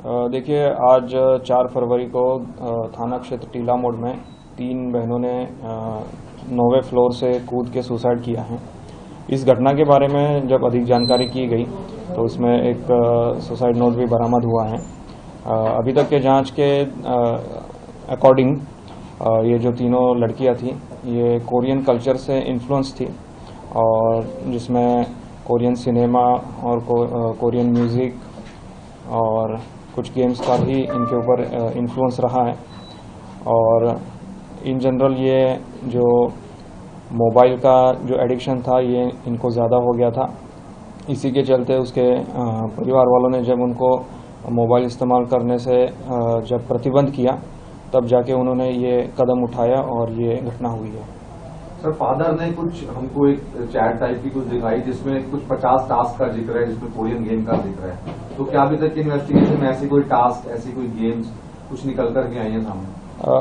देखिए, आज 4 फरवरी को थाना क्षेत्र टीला मोड़ में 3 बहनों ने 9वें फ्लोर से कूद के सुसाइड किया है। इस घटना के बारे में जब अधिक जानकारी की गई तो उसमें एक सुसाइड नोट भी बरामद हुआ है। अभी तक के जांच के अकॉर्डिंग ये जो तीनों लड़कियां थी ये कोरियन कल्चर से इन्फ्लुएंस थी और जिसमें कोरियन सिनेमा और कोरियन म्यूज़िक और कुछ गेम्स का भी इनके ऊपर इन्फ्लुएंस रहा है। और इन जनरल ये जो मोबाइल का जो एडिक्शन था ये इनको ज़्यादा हो गया था। इसी के चलते उसके परिवार वालों ने जब उनको मोबाइल इस्तेमाल करने से जब प्रतिबंध किया तब जाके उन्होंने ये कदम उठाया और ये घटना हुई है। सर, फादर ने कुछ हमको एक चैट टाइप की कुछ दिखाई जिसमें कुछ 50 टास्क का जिक्र है, जिसमें कोरियन गेम का जिक्र है। तो क्या अभी तक की इन्वेस्टिगेशन में ऐसी कोई टास्क, ऐसी कोई गेम्स कुछ निकल करके आई है सामने?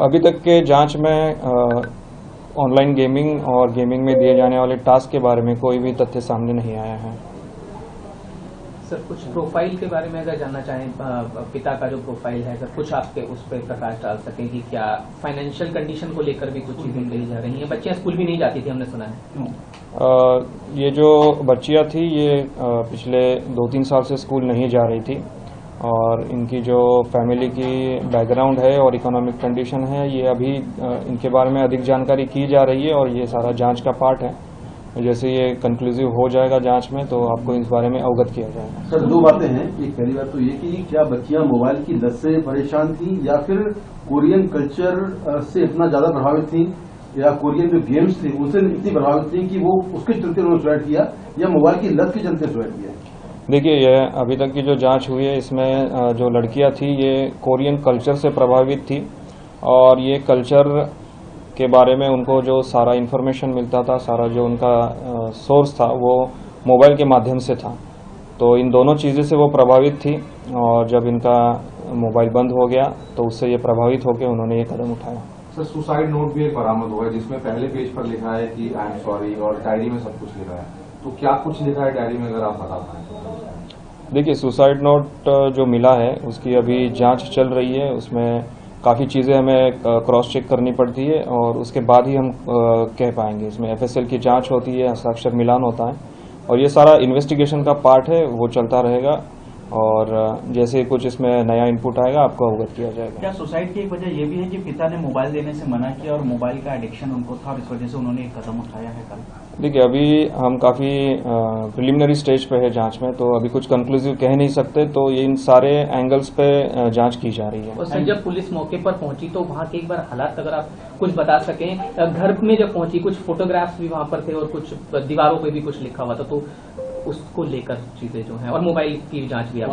अभी तक के जांच में ऑनलाइन गेमिंग और गेमिंग में दिए जाने वाले टास्क के बारे में कोई भी तथ्य सामने नहीं आया है। सर, कुछ प्रोफाइल के बारे में अगर जानना चाहें, पिता का जो प्रोफाइल है सर, कुछ आप पे उस पर प्रकाश डाल सकें कि क्या फाइनेंशियल कंडीशन को लेकर भी कुछ चीजें कही जा रही हैं? बच्चियां स्कूल भी नहीं जाती थी, हमने सुना है। ये जो बच्चियां थी ये पिछले 2-3 साल से स्कूल नहीं जा रही थी और इनकी जो फैमिली की बैकग्राउंड है और इकोनॉमिक कंडीशन है ये अभी इनके बारे में अधिक जानकारी की जा रही है और ये सारा जांच का पार्ट है। जैसे ये कंक्लूसिव हो जाएगा जांच में तो आपको इस बारे में अवगत किया जाएगा। सर, 2 बातें हैं। एक पहली बात तो ये कि क्या बच्चियां मोबाइल की लत से परेशान थी या फिर कोरियन कल्चर से इतना ज्यादा प्रभावित थी या कोरियन जो गेम्स थे उनसे इतनी प्रभावित थी कि वो उसके चलते उन्होंने सुसाइड किया या मोबाइल की लत के चलते सुसाइड किया? देखिए, यह अभी तक की जो जांच हुई है इसमें जो लड़कियां थी ये कोरियन कल्चर से प्रभावित थी और ये कल्चर के बारे में उनको जो सारा इन्फॉर्मेशन मिलता था, सारा जो उनका सोर्स था वो मोबाइल के माध्यम से था। तो इन दोनों चीज़ों से वो प्रभावित थी और जब इनका मोबाइल बंद हो गया तो उससे ये प्रभावित होकर उन्होंने ये कदम उठाया। सर, सुसाइड नोट भी एक बरामद हुआ है जिसमें पहले पेज पर लिखा है कि आई एम सॉरी और डायरी में सब कुछ लिखा है। तो क्या कुछ लिखा है डायरी में, अगर आप बता पाएं? देखिए, सुसाइड नोट जो मिला है उसकी अभी जांच चल रही है। उसमें काफ़ी चीज़ें हमें क्रॉस चेक करनी पड़ती है और उसके बाद ही हम कह पाएंगे। इसमें FSL की जांच होती है, हस्ताक्षर मिलान होता है और ये सारा इन्वेस्टिगेशन का पार्ट है, वो चलता रहेगा और जैसे कुछ इसमें नया इनपुट आएगा आपको अवगत किया जाएगा। क्या सुसाइड की एक वजह ये भी है कि पिता ने मोबाइल देने से मना किया और मोबाइल का एडिक्शन उनको था और इस वजह से उन्होंने एक कदम उठाया है कल? देखिए, अभी हम काफ़ी प्रिलिमिनरी स्टेज पे है जांच में, तो अभी कुछ कंक्लूसिव कह नहीं सकते। तो ये इन सारे एंगल्स पे जांच की जा रही है। और सर, जब पुलिस मौके पर पहुंची तो वहाँ के एक बार हालात अगर आप कुछ बता सकें। घर में जब पहुंची कुछ फोटोग्राफ्स भी वहाँ पर थे और कुछ दीवारों पे भी कुछ लिखा हुआ था, तो उसको लेकर चीजें जो हैं और मोबाइल की जांच भी आप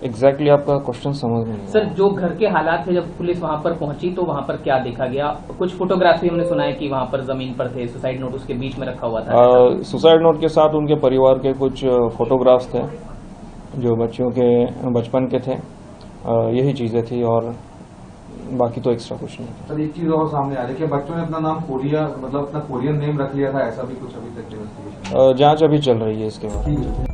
एग्जैक्टली आपका क्वेश्चन समझ में? सर, जो घर के हालात थे जब पुलिस वहां पर पहुंची तो वहां पर क्या देखा गया? कुछ फोटोग्राफी हमने सुना है कि वहां पर जमीन पर थे, सुसाइड नोट उसके बीच में रखा हुआ था। सुसाइड नोट के साथ उनके परिवार के कुछ फोटोग्राफ्स थे जो बच्चियों के बचपन के थे। यही चीजें थी और बाकी तो एक्स्ट्रा कुछ नहीं। सर, एक चीज और सामने आ रही है कि बच्चों ने अपना नाम कोरिया, मतलब अपना कोरियन नेम रख लिया था, ऐसा भी कुछ अभी तक इन्वेस्टिगेशन? जांच अभी चल रही है इसके बाद।